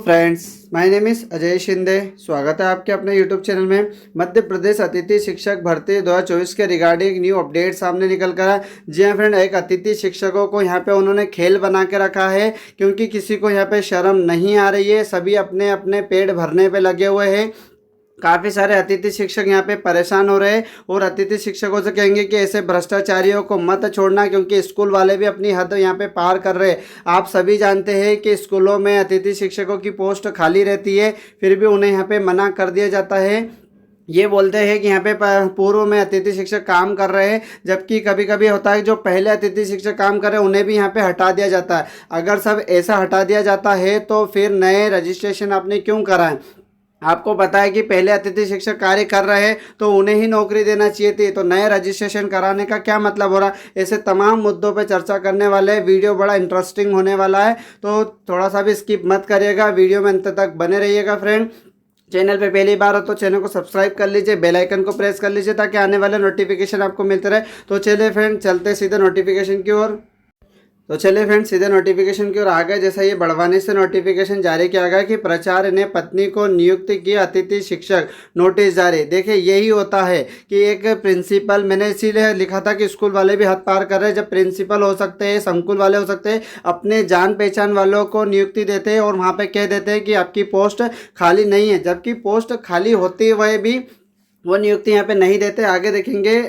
Friends, my name is Ajay Shinde. स्वागत है आपके अपने यूट्यूब चैनल में। मध्य प्रदेश अतिथि शिक्षक भर्ती 2024 के रिगार्डिंग न्यू अपडेट सामने निकल कर है। जी हाँ फ्रेंड, एक अतिथि शिक्षकों को यहाँ पे उन्होंने खेल बना के रखा है, क्योंकि किसी को यहाँ पे शर्म नहीं आ रही है। सभी अपने अपने पेट भरने पे लगे हुए हैं। काफ़ी सारे अतिथि शिक्षक यहाँ पे परेशान हो रहे हैं और अतिथि शिक्षकों से कहेंगे कि ऐसे भ्रष्टाचारियों को मत छोड़ना, क्योंकि स्कूल वाले भी अपनी हद यहाँ पे पार कर रहे हैं। आप सभी जानते हैं कि स्कूलों में अतिथि शिक्षकों की पोस्ट खाली रहती है, फिर भी उन्हें यहाँ पे मना कर दिया जाता है। ये बोलते हैं कि यहाँ पे पूर्व में अतिथि शिक्षक काम कर रहे हैं, जबकि कभी कभी होता है जो पहले अतिथि शिक्षक काम कर रहे हैं उन्हें भी यहाँ पे हटा दिया जाता है। अगर सब ऐसा हटा दिया जाता है तो फिर नए रजिस्ट्रेशन आपने क्यों कराएं? आपको पता है कि पहले अतिथि शिक्षक कार्य कर रहे हैं तो उन्हें ही नौकरी देना चाहिए थी, तो नए रजिस्ट्रेशन कराने का क्या मतलब हो रहा है? ऐसे तमाम मुद्दों पे चर्चा करने वाले हैं। वीडियो बड़ा इंटरेस्टिंग होने वाला है, तो थोड़ा सा भी स्किप मत करिएगा, वीडियो में अंत तक बने रहिएगा। फ्रेंड, चैनल पे पहली बार हो तो चैनल को सब्सक्राइब कर लीजिए, बेल आइकन को प्रेस कर लीजिए ताकि आने वाले नोटिफिकेशन आपको मिलते रहे। तो चलिए फ्रेंड, चलते सीधे नोटिफिकेशन की ओर। तो चलिए फ्रेंड, सीधे नोटिफिकेशन की ओर आ गए। जैसा ये बड़वानी से नोटिफिकेशन जारी किया गया कि प्राचार्य ने पत्नी को नियुक्त किया अतिथि शिक्षक, नोटिस जारी। देखिए, यही होता है कि एक प्रिंसिपल, मैंने इसीलिए लिखा था कि स्कूल वाले भी हद पार कर रहे हैं। जब प्रिंसिपल हो सकते हैं, संकुल वाले हो सकते हैं, अपने जान पहचान वालों को नियुक्ति देते हैं और वहाँ पर कह देते हैं कि आपकी पोस्ट खाली नहीं है, जबकि पोस्ट खाली होते हुए भी वो नियुक्ति यहाँ पे नहीं देते। आगे देखेंगे,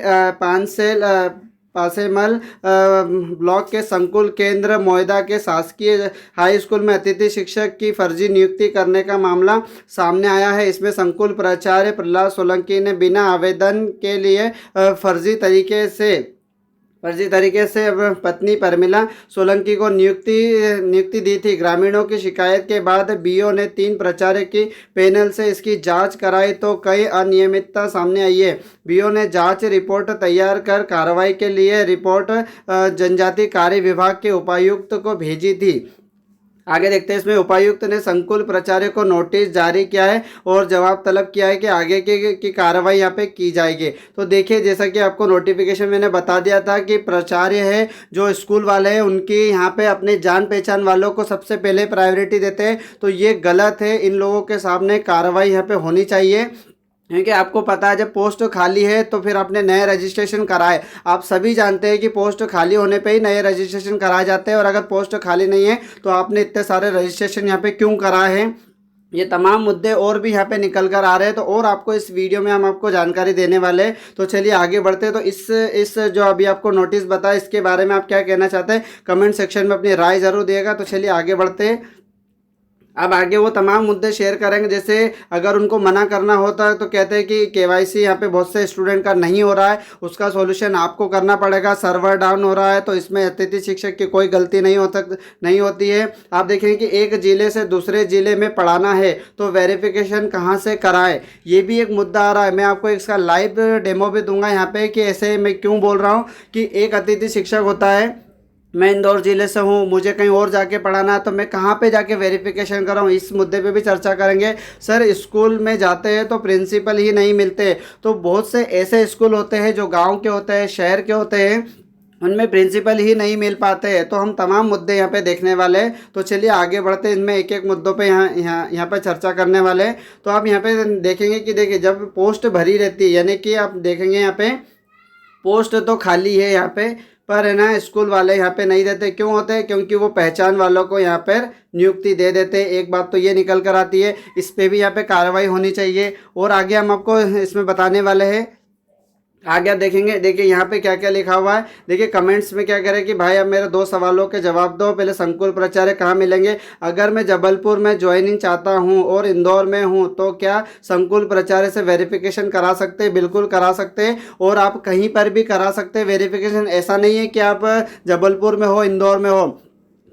पासेमल ब्लॉक के संकुल केंद्र मोयदा के शासकीय हाई स्कूल में अतिथि शिक्षक की फर्जी नियुक्ति करने का मामला सामने आया है। इसमें संकुल प्राचार्य प्रहलाद सोलंकी ने बिना आवेदन के लिए फर्जी तरीके से पत्नी परमिला सोलंकी को नियुक्ति दी थी। ग्रामीणों की शिकायत के बाद बीओ ने 3 प्राचार्य की पैनल से इसकी जांच कराई तो कई अनियमितता सामने आई है। बीओ ने जांच रिपोर्ट तैयार कर कार्रवाई के लिए रिपोर्ट जनजातीय कार्य विभाग के उपायुक्त को भेजी थी। आगे देखते हैं, इसमें उपायुक्त ने संकुल प्राचार्य को नोटिस जारी किया है और जवाब तलब किया है कि आगे की कार्रवाई यहाँ पे की जाएगी। तो देखिए, जैसा कि आपको नोटिफिकेशन मैंने बता दिया था कि प्राचार्य है जो स्कूल वाले हैं उनकी यहाँ पे अपने जान पहचान वालों को सबसे पहले प्रायोरिटी देते हैं, तो ये गलत है। इन लोगों के सामने कार्रवाई यहाँ पे होनी चाहिए, क्योंकि आपको पता है जब पोस्ट खाली है तो फिर आपने नए रजिस्ट्रेशन कराए। आप सभी जानते हैं कि पोस्ट खाली होने पे ही नए रजिस्ट्रेशन कराए जाते हैं, और अगर पोस्ट खाली नहीं है तो आपने इतने सारे रजिस्ट्रेशन यहाँ पे क्यों कराए हैं? ये तमाम मुद्दे और भी यहाँ पे निकल कर आ रहे हैं, तो और आपको इस वीडियो में हम आपको जानकारी देने वाले हैं। तो चलिए आगे बढ़ते हैं। तो इस जो अभी आपको नोटिस बताया, इसके बारे में आप क्या कहना चाहते हैं कमेंट सेक्शन में अपनी राय ज़रूर दिएगा। तो चलिए आगे बढ़ते हैं। अब आगे वो तमाम मुद्दे शेयर करेंगे, जैसे अगर उनको मना करना होता है तो कहते हैं कि केवाईसी यहाँ पे बहुत से स्टूडेंट का नहीं हो रहा है, उसका सॉल्यूशन आपको करना पड़ेगा। सर्वर डाउन हो रहा है तो इसमें अतिथि शिक्षक की कोई गलती नहीं होती है। आप देखेंगे कि एक ज़िले से दूसरे ज़िले में पढ़ाना है तो वेरिफिकेशन कहाँ से कराएं, ये भी एक मुद्दा आ रहा है। मैं आपको इसका लाइव डेमो भी दूंगा यहाँ पे कि ऐसे मैं क्यों बोल रहा हूँ कि एक अतिथि शिक्षक होता है, मैं इंदौर ज़िले से हूँ, मुझे कहीं और जाके पढ़ाना है तो मैं कहाँ पे जाके वेरिफिकेशन कराऊँ, इस मुद्दे पे भी चर्चा करेंगे। सर, स्कूल में जाते हैं तो प्रिंसिपल ही नहीं मिलते, तो बहुत से ऐसे स्कूल होते हैं जो गांव के होते हैं, शहर के होते हैं, उनमें प्रिंसिपल ही नहीं मिल पाते हैं। तो हम तमाम मुद्दे यहाँ पे देखने वाले हैं। तो चलिए आगे बढ़ते हैं, इनमें एक एक मुद्दों पे यहाँ पे चर्चा करने वाले हैं। तो आप यहाँ पे देखेंगे कि देखिए, जब पोस्ट भरी रहती है, यानी कि आप देखेंगे यहाँ पे पोस्ट तो खाली है यहाँ पे, पर है ना स्कूल वाले यहाँ पे नहीं देते। क्यों होते हैं? क्योंकि वो पहचान वालों को यहाँ पर नियुक्ति दे देते हैं। एक बात तो ये निकल कर आती है, इस पर भी यहाँ पे कार्रवाई होनी चाहिए। और आगे हम आपको इसमें बताने वाले हैं। आगे आप देखेंगे, देखिए यहाँ पे क्या क्या लिखा हुआ है। देखिए कमेंट्स में क्या कह रहे हैं कि भाई अब मेरे 2 सवालों के जवाब दो। पहले, संकुल प्राचार्य कहाँ मिलेंगे? अगर मैं जबलपुर में ज्वाइनिंग चाहता हूँ और इंदौर में हूँ तो क्या संकुल प्राचार्य से वेरिफिकेशन करा सकते हैं? बिल्कुल करा सकते हैं, और आप कहीं पर भी करा सकते हैं वेरिफिकेशन। ऐसा नहीं है कि आप जबलपुर में हो, इंदौर में हो।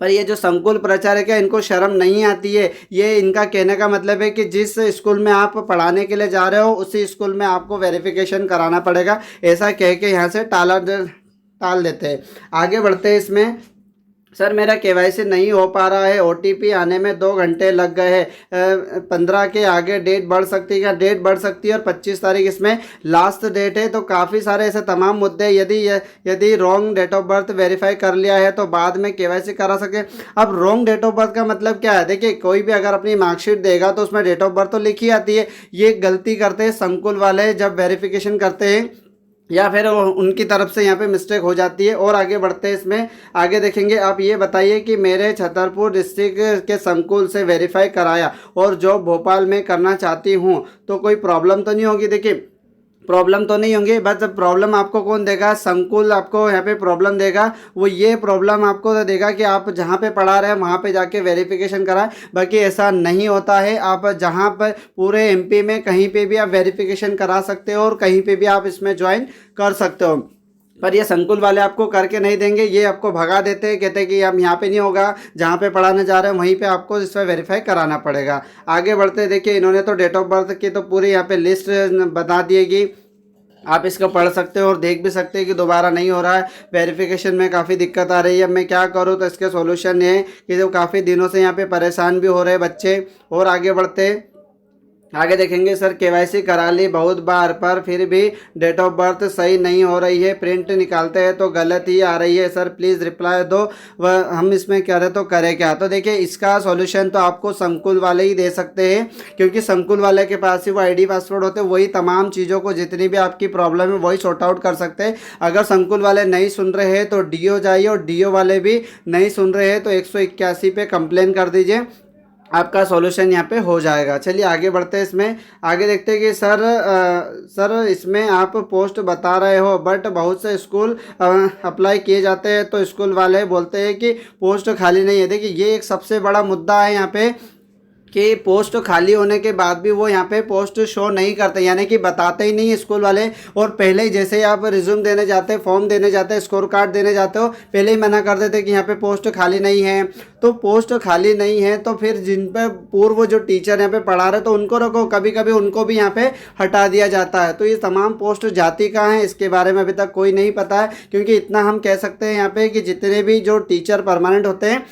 पर ये जो संकुल प्राचार्य क्या, इनको शर्म नहीं आती है? ये इनका कहने का मतलब है कि जिस स्कूल में आप पढ़ाने के लिए जा रहे हो उसी स्कूल में आपको वेरिफिकेशन कराना पड़ेगा, ऐसा कह के यहाँ से टाल देते हैं। आगे बढ़ते हैं इसमें। सर मेरा केवाईसी नहीं हो पा रहा है, ओटीपी आने में 2 घंटे लग गए हैं, 15 के आगे डेट बढ़ सकती है, क्या डेट बढ़ सकती है, और 25 तारीख इसमें लास्ट डेट है। तो काफ़ी सारे ऐसे तमाम मुद्दे, यदि wrong date of birth verify कर लिया है तो बाद में केवाईसी करा सके। अब रॉन्ग डेट ऑफ बर्थ का मतलब क्या है? देखिए, कोई भी अगर अपनी मार्कशीट देगा तो उसमें डेट ऑफ बर्थ तो लिखी आती है। ये गलती करते हैं संकुल वाले जब वेरिफिकेशन करते हैं, या फिर उनकी तरफ से यहाँ पे मिस्टेक हो जाती है। और आगे बढ़ते हैं, इसमें आगे देखेंगे। आप ये बताइए कि मेरे छतरपुर डिस्ट्रिक्ट के संकुल से वेरीफाई कराया और जॉब भोपाल में करना चाहती हूँ, तो कोई प्रॉब्लम तो नहीं होगी? देखिए, प्रॉब्लम तो नहीं होंगी, बस प्रॉब्लम आपको कौन देगा? संकुल आपको यहाँ पे प्रॉब्लम देगा। वो ये प्रॉब्लम आपको देगा कि आप जहाँ पे पढ़ा रहे हैं वहाँ पे जाके वेरिफिकेशन कराएं। बाकी ऐसा नहीं होता है, आप जहाँ पर पूरे एमपी में कहीं पे भी आप वेरिफिकेशन करा सकते हो और कहीं पे भी आप इसमें ज्वाइन कर सकते हो। पर ये संकुल वाले आपको करके नहीं देंगे, ये आपको भगा देते हैं, कहते हैं कि अब यहाँ पे नहीं होगा, जहाँ पे पढ़ाने जा रहे हैं वहीं पे आपको इसमें वेरीफाई कराना पड़ेगा। आगे बढ़ते हैं, देखिए इन्होंने तो डेट ऑफ बर्थ की तो पूरी यहाँ पे लिस्ट बता दिएगी, आप इसको पढ़ सकते हो और देख भी सकते हैं कि दोबारा नहीं हो रहा है, वेरिफिकेशन में काफ़ी दिक्कत आ रही है। अब मैं क्या करूँ? तो इसके सॉल्यूशन ये है कि जो काफ़ी दिनों से यहाँ पे परेशान भी हो रहे हैं बच्चे। और आगे बढ़ते हैं, आगे देखेंगे। सर केवाईसी करा ली बहुत बार पर फिर भी डेट ऑफ बर्थ सही नहीं हो रही है, प्रिंट निकालते हैं तो गलत ही आ रही है। सर प्लीज़ रिप्लाई दो, वह हम इसमें कह रहे तो करें क्या? तो देखिए, इसका सॉल्यूशन तो आपको संकुल वाले ही दे सकते हैं, क्योंकि संकुल वाले के पास ही वो आईडी पासवर्ड होते हैं, वही तमाम चीज़ों को, जितनी भी आपकी प्रॉब्लम है वही सॉर्ट आउट कर सकते हैं। अगर संकुल वाले नहीं सुन रहे हैं तो डीओ जाइए, और डीओ वाले भी नहीं सुन रहे हैं तो 181 पे कंप्लेन कर दीजिए, आपका सॉल्यूशन यहाँ पे हो जाएगा। चलिए आगे बढ़ते हैं, इसमें आगे देखते हैं कि सर इसमें आप पोस्ट बता रहे हो बट बहुत से स्कूल अप्लाई किए जाते हैं तो स्कूल वाले बोलते हैं कि पोस्ट खाली नहीं है। देखिए, ये एक सबसे बड़ा मुद्दा है यहाँ पे कि पोस्ट खाली होने के बाद भी वो यहाँ पे पोस्ट शो नहीं करते, यानी कि बताते ही नहीं स्कूल वाले। और पहले ही जैसे ही आप रिज्यूम देने जाते हैं, फॉर्म देने जाते हैं, स्कोर कार्ड देने जाते हो, पहले ही मना कर देते कि यहाँ पे पोस्ट खाली नहीं है। तो पोस्ट खाली नहीं है तो फिर जिन पे पूर्व जो टीचर यहाँ पे पढ़ा रहे तो उनको रखो, कभी कभी उनको भी यहाँ पे हटा दिया जाता है। तो ये तमाम पोस्ट जाती कहाँ है इसके बारे में अभी तक कोई नहीं पता है, क्योंकि इतना हम कह सकते हैं यहाँ पे कि जितने भी जो टीचर परमानेंट होते हैं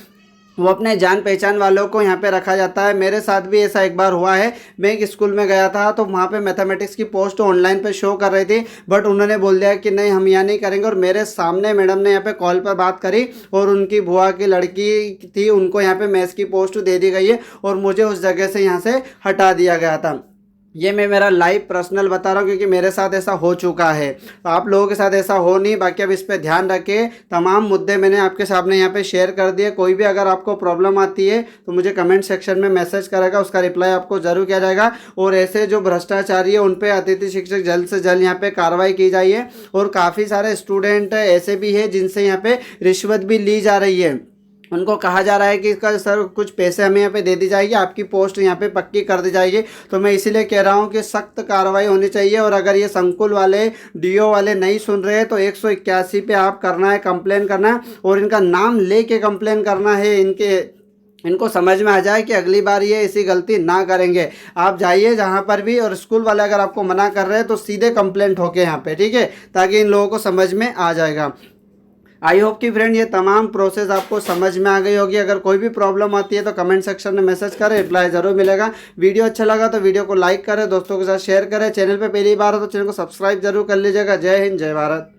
वो अपने जान पहचान वालों को यहाँ पे रखा जाता है। मेरे साथ भी ऐसा एक बार हुआ है, मैं एक स्कूल में गया था तो वहाँ पे मैथमेटिक्स की पोस्ट ऑनलाइन पे शो कर रही थी, बट उन्होंने बोल दिया कि नहीं हम यहाँ नहीं करेंगे। और मेरे सामने मैडम ने यहाँ पे कॉल पर बात करी और उनकी बुआ की लड़की थी, उनको यहाँ पे मैथ्स की पोस्ट दे दी गई है और मुझे उस जगह से यहाँ से हटा दिया गया था। ये मैं मेरा लाइव पर्सनल बता रहा हूँ, क्योंकि मेरे साथ ऐसा हो चुका है। तो आप लोगों के साथ ऐसा हो नहीं। बाकी अब इस पर ध्यान रखें। तमाम मुद्दे मैंने आपके सामने यहाँ पे शेयर कर दिए। कोई भी अगर आपको प्रॉब्लम आती है तो मुझे कमेंट सेक्शन में मैसेज करेगा, उसका रिप्लाई आपको जरूर किया जाएगा। और ऐसे जो भ्रष्टाचारी है उन पर अतिथि शिक्षक जल्द से जल्द यहाँ पे कार्रवाई की जाइए। और काफ़ी सारे स्टूडेंट ऐसे भी है जिनसे यहाँ पे रिश्वत भी ली जा रही है, उनको कहा जा रहा है कि इसका सर कुछ पैसे हमें यहाँ पे दे दी जाएगी, आपकी पोस्ट यहाँ पे पक्की कर दी जाएगी। तो मैं इसीलिए कह रहा हूँ कि सख्त कार्रवाई होनी चाहिए। और अगर ये संकुल वाले डीओ वाले नहीं सुन रहे तो 181 पे आप करना है, कंप्लेन करना है और इनका नाम लेके कंप्लेन करना है। इनको समझ में आ जाए कि अगली बार ये ऐसी गलती ना करेंगे। आप जाइए जहाँ पर भी, और स्कूल वाले अगर आपको मना कर रहे हैं तो सीधे कंप्लेंट होके यहाँ पे, ठीक है, ताकि इन लोगों को समझ में आ जाएगा। आई होप कि फ्रेंड ये तमाम प्रोसेस आपको समझ में आ गई होगी। अगर कोई भी प्रॉब्लम आती है तो कमेंट सेक्शन में मैसेज करें, रिप्लाई ज़रूर मिलेगा। वीडियो अच्छा लगा तो वीडियो को लाइक करें, दोस्तों के साथ शेयर करें। चैनल पे पहली बार हो तो चैनल को सब्सक्राइब जरूर कर लीजिएगा। जय हिंद, जय भारत।